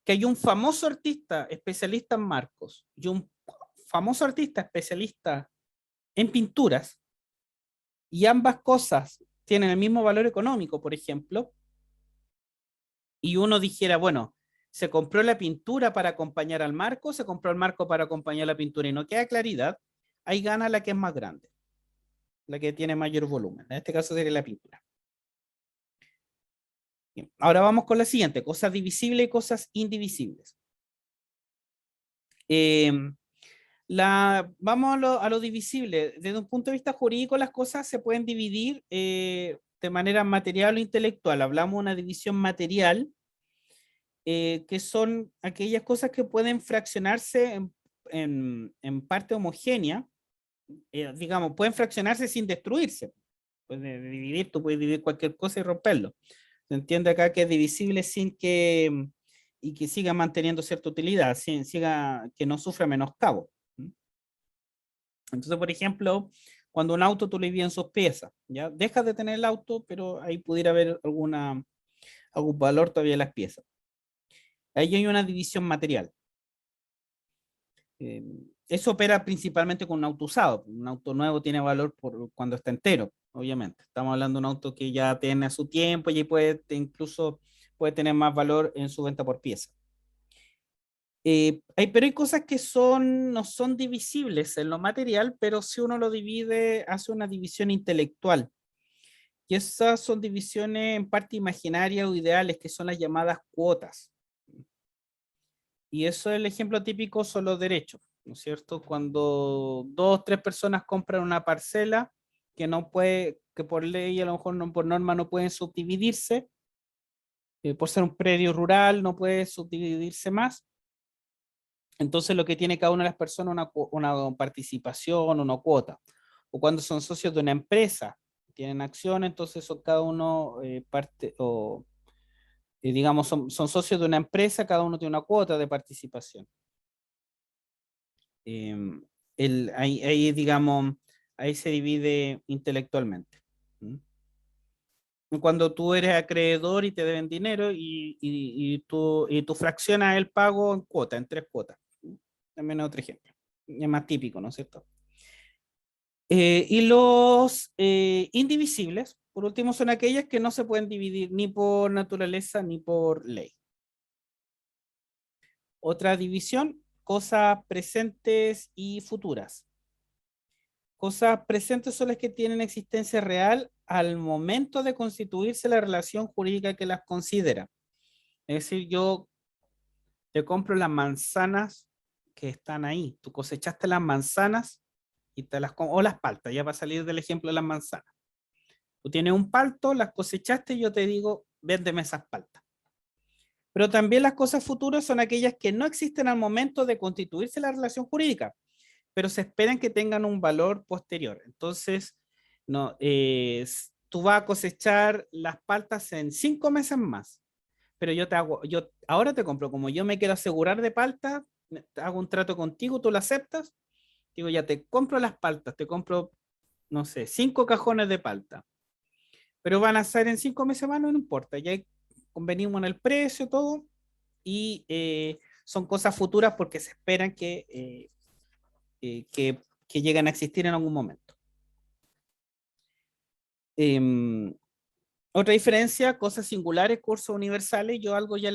Speaker 1: hay un famoso artista especialista en marcos y un famoso artista especialista en pinturas, y ambas cosas tienen el mismo valor económico, por ejemplo, y uno dijera, bueno, se compró la pintura para acompañar al marco, se compró el marco para acompañar la pintura, y no queda claridad, ahí gana la que es más grande, la que tiene mayor volumen. En este caso sería la pintura. Bien, ahora vamos con la siguiente, cosas divisibles y cosas indivisibles. Vamos a lo divisible. Desde un punto de vista jurídico, las cosas se pueden dividir de manera material o intelectual. Hablamos de una división material, que son aquellas cosas que pueden fraccionarse en parte homogénea. Digamos, pueden fraccionarse sin destruirse. Puedes dividir, tú puedes dividir cualquier cosa y romperlo. Se entiende acá que es divisible sin y que siga manteniendo cierta utilidad, que no sufra menoscabo. Entonces, por ejemplo, cuando un auto tú le divides en sus piezas, ya dejas de tener el auto, pero ahí pudiera haber algún valor todavía en las piezas. Ahí hay una división material. Eso opera principalmente con un auto usado. Un auto nuevo tiene valor por cuando está entero, obviamente. Estamos hablando de un auto que ya tiene su tiempo y puede incluso puede tener más valor en su venta por pieza. Pero hay cosas que no son divisibles en lo material, pero si uno lo divide, hace una división intelectual. Y esas son divisiones en parte imaginarias o ideales, que son las llamadas cuotas. Y eso, el ejemplo típico son los derechos, ¿no es cierto? Cuando dos o tres personas compran una parcela que no puede, que por ley a lo mejor no, por norma no pueden subdividirse, por ser un predio rural no puede subdividirse más. Entonces lo que tiene cada una de las personas una participación, una cuota. O cuando son socios de una empresa, tienen acción, entonces son cada uno parte, o digamos, son socios de una empresa, cada uno tiene una cuota de participación. Eh, digamos, ahí se divide intelectualmente. ¿Mm? Cuando tú eres acreedor y te deben dinero tú fraccionas el pago en cuotas, en tres cuotas. También es otro ejemplo. Es más típico, ¿no es cierto? Y los indivisibles, por último, son aquellas que no se pueden dividir ni por naturaleza ni por ley. Otra división, cosas presentes y futuras. Cosas presentes son las que tienen existencia real al momento de constituirse la relación jurídica que las considera. Es decir, yo te compro las manzanas que están ahí. Tú cosechaste las manzanas y o las paltas, ya va a salir del ejemplo de las manzanas. Tú tienes un palto, las cosechaste y yo te digo, véndeme esas paltas. Pero también las cosas futuras son aquellas que no existen al momento de constituirse la relación jurídica, pero se esperan que tengan un valor posterior. Entonces, no, tú vas a cosechar las paltas en 5 meses más, pero yo ahora te compro, como yo me quiero asegurar de palta, hago un trato contigo, tú lo aceptas, digo, ya te compro las paltas, te compro, no sé, 5 cajones de palta, pero van a ser en 5 meses más, no importa, ya convenimos en el precio, todo, y son cosas futuras porque se esperan que lleguen a existir en algún momento. Eh, Otra diferencia, cosas singulares, cursos universales. Yo algo ya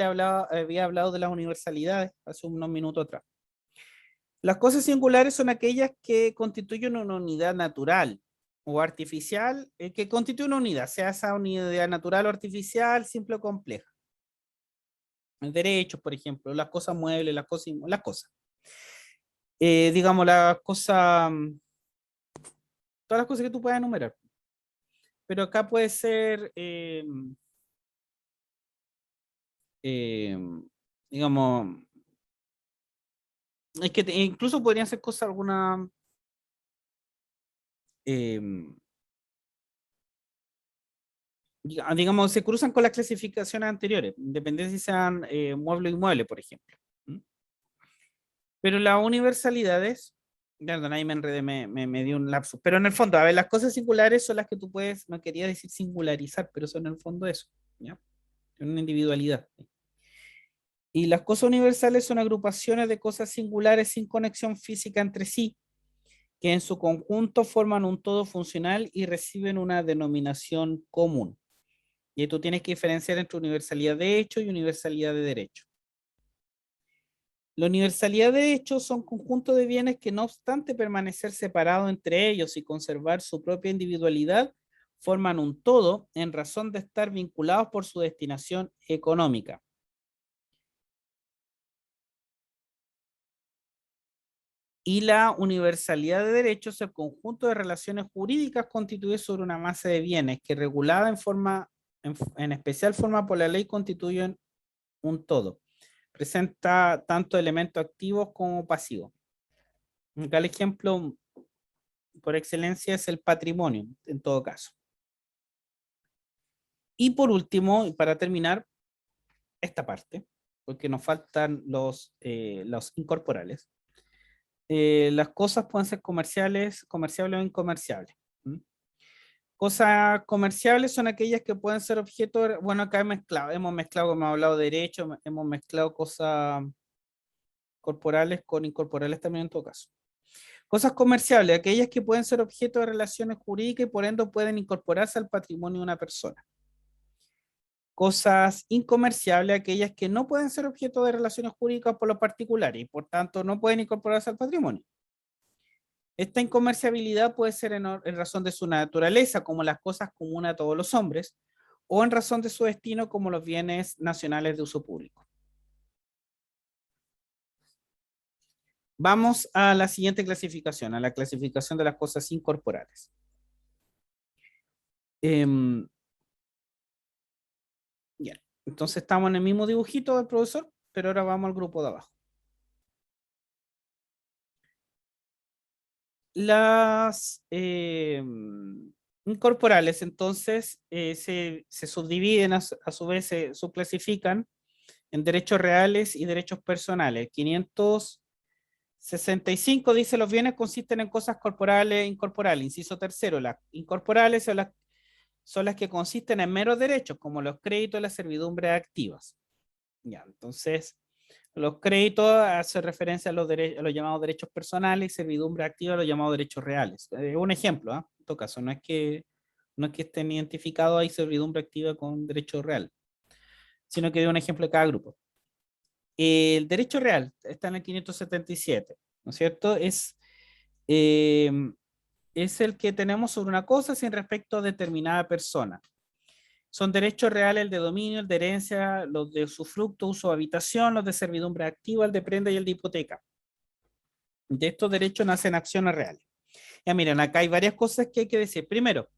Speaker 1: había hablado de las universalidades hace unos minutos atrás. Las cosas singulares son aquellas que constituyen una unidad natural o artificial, que constituye una unidad, sea esa unidad natural o artificial, simple o compleja. Derechos, por ejemplo, las cosas muebles, las cosas. Digamos, todas las cosas que tú puedas enumerar. Pero acá puede ser, eh, digamos, es que incluso podrían ser cosas alguna, eh, digamos, se cruzan con las clasificaciones anteriores, independiente si sean mueble o inmueble, por ejemplo. ¿Mm? Pero las universalidades, perdón, ahí me enredé, me dio un lapso, pero en el fondo, a ver, las cosas singulares son las que tú puedes, no quería decir singularizar, pero son en el fondo eso, ¿ya? Una individualidad. Y las cosas universales son agrupaciones de cosas singulares sin conexión física entre sí, que en su conjunto forman un todo funcional y reciben una denominación común. Y tú tienes que diferenciar entre universalidad de hecho y universalidad de derecho. La universalidad de hechos son conjuntos de bienes que, no obstante permanecer separados entre ellos y conservar su propia individualidad, forman un todo en razón de estar vinculados por su destinación económica. Y la universalidad de derechos es el conjunto de relaciones jurídicas constituidas sobre una masa de bienes que, regulada en especial forma por la ley, constituyen un todo. Presenta tanto elementos activos como pasivos. Acá el ejemplo por excelencia es el patrimonio, en todo caso. Y por último, para terminar esta parte, porque nos faltan los incorporales, las cosas pueden ser comerciables o incomerciables. ¿Mm? Cosas comerciables son aquellas que pueden ser objeto, bueno, acá hemos mezclado, como hemos hablado de derecho, hemos mezclado cosas corporales con incorporales también en todo caso. Cosas comerciables, aquellas que pueden ser objeto de relaciones jurídicas y por ende pueden incorporarse al patrimonio de una persona. Cosas incomerciables, aquellas que no pueden ser objeto de relaciones jurídicas por los particulares y por tanto no pueden incorporarse al patrimonio. Esta incomerciabilidad puede ser en razón de su naturaleza, como las cosas comunes a todos los hombres, o en razón de su destino, como los bienes nacionales de uso público. Vamos a la siguiente clasificación, a la clasificación de las cosas incorporales. Bien, entonces estamos en el mismo dibujito del profesor, pero ahora vamos al grupo de abajo. Las incorporales, entonces, se subdividen, a su vez se subclasifican en derechos reales y derechos personales. 565 dice: los bienes consisten en cosas corporales e incorporales. Inciso tercero, las incorporales son las que consisten en meros derechos, como los créditos y las servidumbres activas. Ya, entonces, los créditos hacen referencia a a los llamados derechos personales y servidumbre activa a los llamados derechos reales. Un ejemplo, en todo caso, no es que estén identificados ahí servidumbre activa con derecho real, sino que de un ejemplo de cada grupo. El derecho real está en el 577, ¿no es cierto? Eh, es el que tenemos sobre una cosa sin respecto a determinada persona. Son derechos reales el de dominio, el de herencia, los de usufructo, uso o habitación, los de servidumbre activa, el de prenda y el de hipoteca. De estos derechos nacen acciones reales. Ya miren, acá hay varias cosas que hay que decir. Primero,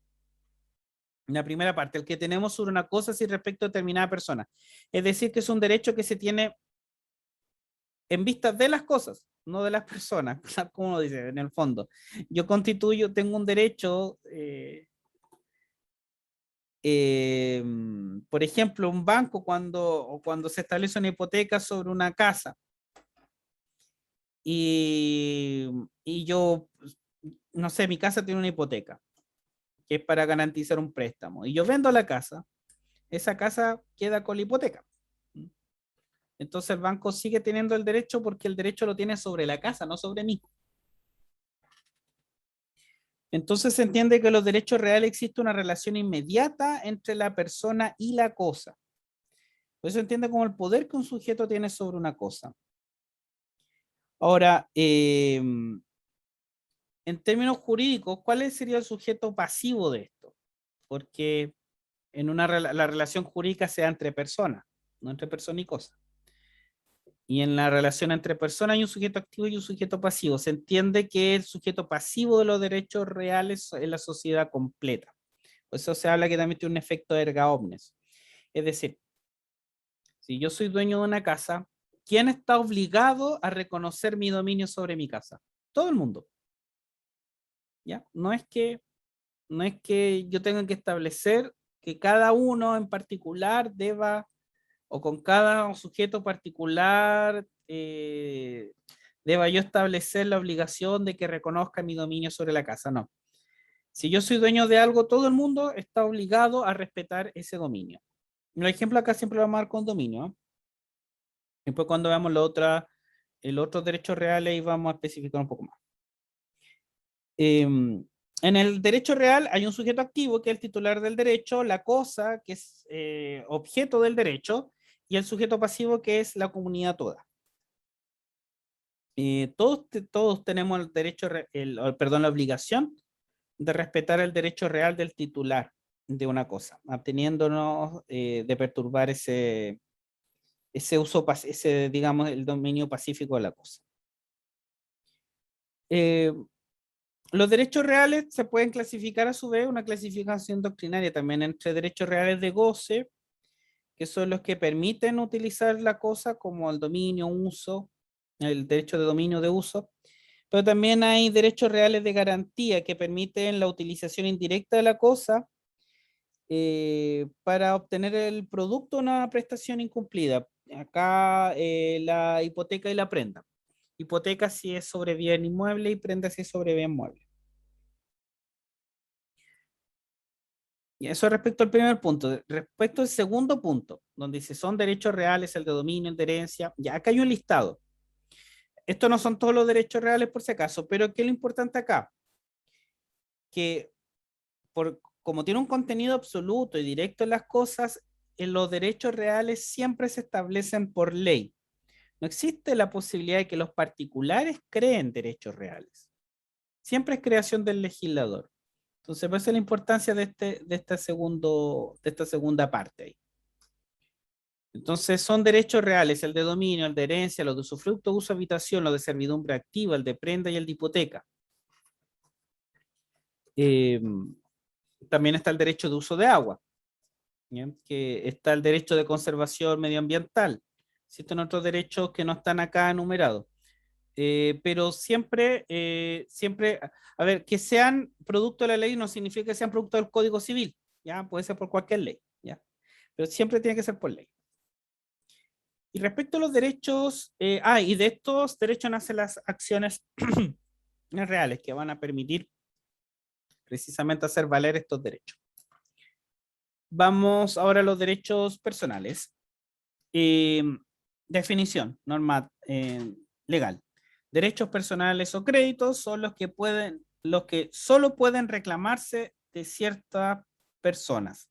Speaker 1: en la primera parte, el que tenemos sobre una cosa sin respecto a determinada persona. Es decir, que es un derecho que se tiene en vista de las cosas, no de las personas, como uno dice en el fondo. Yo tengo un derecho, por ejemplo, un banco cuando se establece una hipoteca sobre una casa y yo, no sé, mi casa tiene una hipoteca que es para garantizar un préstamo y yo vendo la casa, esa casa queda con la hipoteca. Entonces el banco sigue teniendo el derecho porque el derecho lo tiene sobre la casa, no sobre mí. Entonces se entiende que los derechos reales existe una relación inmediata entre la persona y la cosa. Por eso se entiende como el poder que un sujeto tiene sobre una cosa. Ahora, en términos jurídicos, ¿cuál sería el sujeto pasivo de esto? Porque la relación jurídica se da entre personas, no entre persona y cosa. Y en la relación entre personas hay un sujeto activo y un sujeto pasivo. Se entiende que el sujeto pasivo de los derechos reales es la sociedad completa. Por eso se habla que también tiene un efecto erga omnes. Es decir, si yo soy dueño de una casa, ¿quién está obligado a reconocer mi dominio sobre mi casa? Todo el mundo. ¿Ya? No es que yo tenga que establecer que cada uno en particular deba, o con cada sujeto particular, deba yo establecer la obligación de que reconozca mi dominio sobre la casa. No. Si yo soy dueño de algo, todo el mundo está obligado a respetar ese dominio. El ejemplo acá siempre lo vamos a dar con dominio, ¿eh? Después cuando veamos el otro derecho real, ahí vamos a especificar un poco más. En el derecho real hay un sujeto activo que es el titular del derecho, la cosa que es objeto del derecho y el sujeto pasivo que es la comunidad toda. Todos tenemos el derecho, perdón, la obligación de respetar el derecho real del titular de una cosa, absteniéndonos de perturbar digamos, el dominio pacífico de la cosa. Eh, los derechos reales se pueden clasificar a su vez, una clasificación doctrinaria también entre derechos reales de goce, que son los que permiten utilizar la cosa como el dominio, uso, el derecho de dominio de uso, pero también hay derechos reales de garantía que permiten la utilización indirecta de la cosa para obtener el producto de una prestación incumplida. Acá la hipoteca y la prenda. Hipoteca si es sobre bien inmueble y prenda si es sobre bien mueble. Y eso respecto al primer punto. Respecto al segundo punto, donde dice son derechos reales, el de dominio, el de herencia, ya acá hay un listado. Estos no son todos los derechos reales por si acaso, pero ¿qué es lo importante acá? Que como tiene un contenido absoluto y directo en las cosas, en los derechos reales siempre se establecen por ley. No existe la posibilidad de que los particulares creen derechos reales. Siempre es creación del legislador. Entonces, por eso es la importancia de esta segunda parte ahí. Entonces, son derechos reales, el de dominio, el de herencia, los de usufructo, uso, habitación, los de servidumbre activa, el de prenda y el de hipoteca. Eh, También está el derecho de uso de agua, ¿ya? Que está el derecho de conservación medioambiental. Existen otros derechos que no están acá enumerados. Pero siempre, a ver, que sean producto de la ley no significa que sean producto del Código Civil, ¿ya? Puede ser por cualquier ley, ¿ya? Pero siempre tiene que ser por ley. Y respecto a los derechos, y de estos derechos nacen las acciones reales que van a permitir precisamente hacer valer estos derechos. Vamos ahora a los derechos personales. Eh, Definición, norma legal. Derechos personales o créditos son los que solo pueden reclamarse de ciertas personas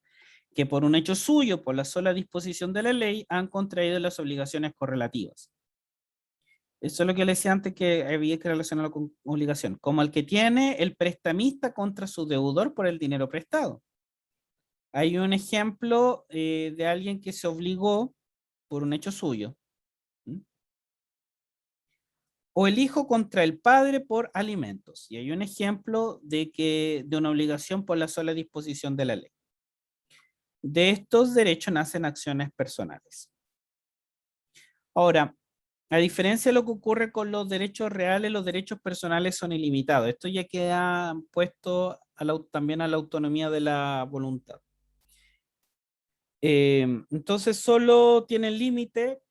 Speaker 1: que por un hecho suyo, por la sola disposición de la ley, han contraído las obligaciones correlativas. Eso es lo que le decía antes, que había que relacionarlo con obligación, como el que tiene el prestamista contra su deudor por el dinero prestado. Hay un ejemplo de alguien que se obligó por un hecho suyo. ¿Mm? O el hijo contra el padre por alimentos. Y hay un ejemplo de una obligación por la sola disposición de la ley. De estos derechos nacen acciones personales. Ahora, a diferencia de lo que ocurre con los derechos reales, los derechos personales son ilimitados. Esto ya queda puesto también a la autonomía de la voluntad. Entonces, solo tienen límite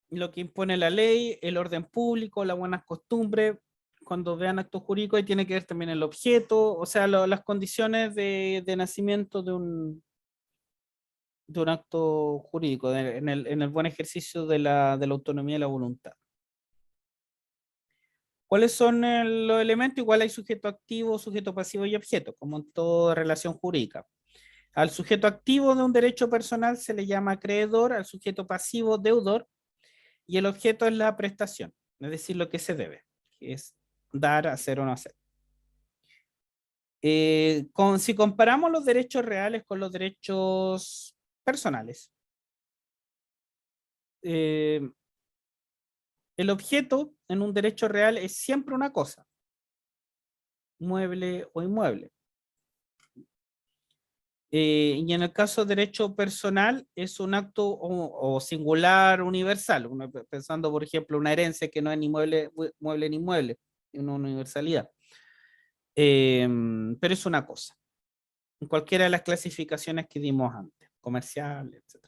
Speaker 1: lo que impone la ley, el orden público, las buenas costumbres, cuando vean actos jurídicos, y tiene que ver también el objeto, o sea, las condiciones de nacimiento de un acto jurídico, en el buen ejercicio de la autonomía y la voluntad. ¿Cuáles son los elementos? Igual hay sujeto activo, sujeto pasivo y objeto, como en toda relación jurídica. Al sujeto activo de un derecho personal se le llama acreedor, al sujeto pasivo deudor, y el objeto es la prestación, es decir, lo que se debe, que es dar, hacer o no hacer. Si comparamos los derechos reales con los derechos personales, eh, el objeto en un derecho real es siempre una cosa, mueble o inmueble. Y en el caso de derecho personal es un acto o singular universal, pensando por ejemplo una herencia que no es ni mueble, mueble ni inmueble, es una universalidad. Pero es una cosa, en cualquiera de las clasificaciones que dimos antes, comercial, etc.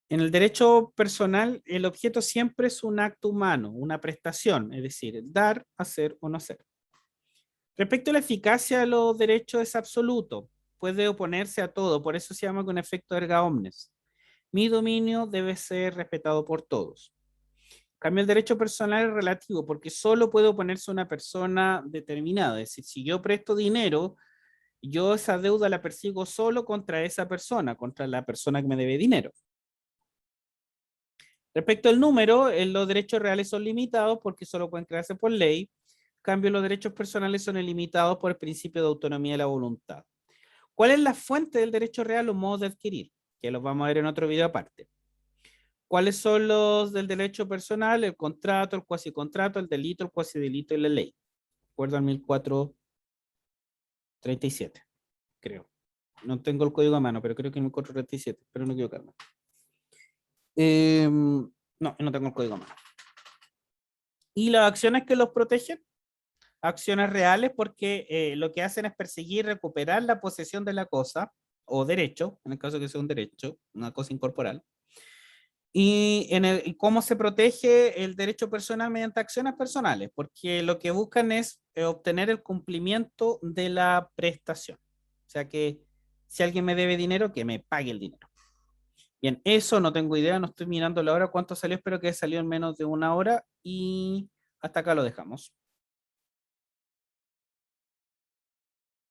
Speaker 1: En el derecho personal, el objeto siempre es un acto humano, una prestación, es decir, dar, hacer o no hacer. Respecto a la eficacia de los derechos es absoluto, puede oponerse a todo, por eso se llama con efecto erga omnes. Mi dominio debe ser respetado por todos. En cambio, el derecho personal es relativo, porque solo puede oponerse a una persona determinada, es decir, si yo presto dinero, yo esa deuda la persigo solo contra esa persona, contra la persona que me debe dinero. Respecto al número, los derechos reales son limitados porque solo pueden crearse por ley. En cambio, los derechos personales son ilimitados por el principio de autonomía de la voluntad. ¿Cuál es la fuente del derecho real o modo de adquirir? Que los vamos a ver en otro video aparte. ¿Cuáles son los del derecho personal? El contrato, el cuasicontrato, el delito, el cuasidelito y la ley. De acuerdo al 1437, creo. No tengo el código a mano, pero creo que es 1437, pero no equivocarme. No, no tengo el código a mano. Y las acciones que los protegen, acciones reales, porque lo que hacen es perseguir, recuperar la posesión de la cosa, o derecho, en el caso que sea un derecho, una cosa incorporal. Y cómo se protege el derecho personal mediante acciones personales, porque lo que buscan es obtener el cumplimiento de la prestación. O sea que Si alguien me debe dinero, que me pague el dinero. Bien, eso no tengo idea, no estoy mirando la hora, cuánto salió, espero que haya salido en menos de una hora y hasta acá lo dejamos.